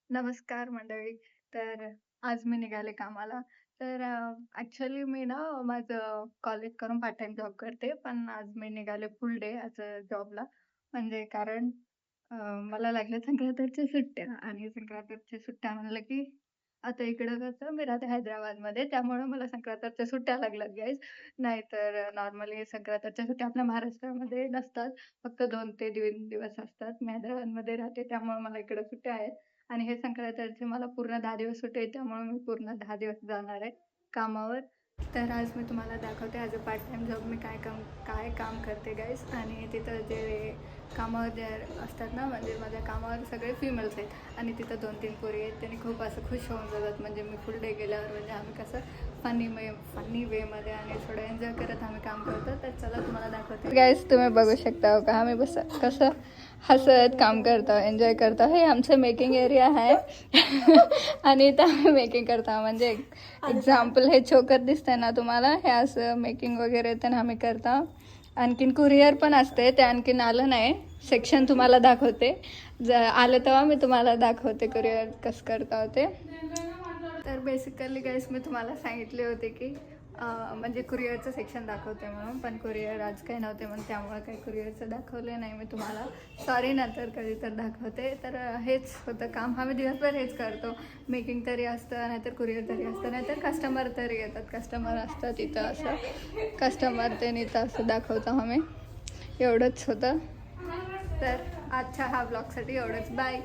नमस्कार मंडळी. तर आज मी निघाले कामाला. तर ॲक्चुअली मी ना माझं कॉलेज करून पार्ट टाईम जॉब करते. पण आज मी निघाले फुल डे ॲज अ जॉबला. म्हणजे कारण अ, मला लागल्या संक्रांतीच्या सुट्ट्या आणि संक्रांतीच्या सुट्ट्या म्हणलं की आता इकडं कसं मी राहते हैदराबादमध्ये त्यामुळं मला संक्रांतीच्या सुट्ट्या लागल्यात गाईज. नाहीतर नॉर्मली संक्रांतीच्या सुट्ट्या आपल्या महाराष्ट्रामध्ये नसतात. फक्त 2 ते 3 दिवस असतात. मी हैदराबादमध्ये राहते त्यामुळे मला इकडं सुट्ट्या आहेत. आणि हे संक्रांतीचे मला पूर्ण 10 दिवस सुट्टी आहे, त्यामुळे मी पूर्ण 10 दिवस जाणार आहे कामावर. तर आज मी तुम्हाला दाखवते as a part time job मी काय काम करते गाईज. आणि तिथं जे कामावर जे असतात ना, म्हणजे माझ्या कामावर सगळे फिमेल्स आहेत आणि तिथं 2-3 पोरी आहेत. त्यांनी खूप असं खुश होऊन जातात. म्हणजे मी फुल डे गेल्यावर म्हणजे आम्ही कसं फनी वेमध्ये आणि थोडं एन्जॉय करत आम्ही काम करतो. तर चला तुम्हाला दाखवते गाईज. तुम्ही बघू शकता का आम्ही कसं हसत काम करतो, एन्जॉय करतो. हे आमचं मेकिंग एरिया आहे आणि इथं आम्ही मेकिंग करतो. म्हणजे एक्झाम्पल हे चोकर दिसतंय ना तुम्हाला, हे असं मेकिंग वगैरे तर आम्ही करतो. आणखीन कुरिअर पण असते, ते आणखीन आलं नाही. सेक्शन तुम्हाला दाखवते, आलं तेव्हा मी तुम्हाला दाखवते कुरिअर कसं करता ते. तर बेसिकली गाईस मी तुम्हाला सांगितले होते की म्हणजे कुरिअरचं सेक्शन दाखवते म्हणून, पण कुरिअर आज काही नव्हते म्हणून त्यामुळे काही कुरिअरचं दाखवलं नाही मी तुम्हाला. सॉरी, नंतर कधी तर दाखवते. तर हेच होतं काम. आम्ही दिवसभर हेच करतो. मेकिंग तरी असतं, नाहीतर कुरिअर तरी असतं, नाहीतर कस्टमर तरी येतात. कस्टमर असतात इथं, असं कस्टमर ते इथं असं दाखवतो आम्ही. एवढंच होतं. तर आजच्या हा ब्लॉगसाठी एवढंच. बाय.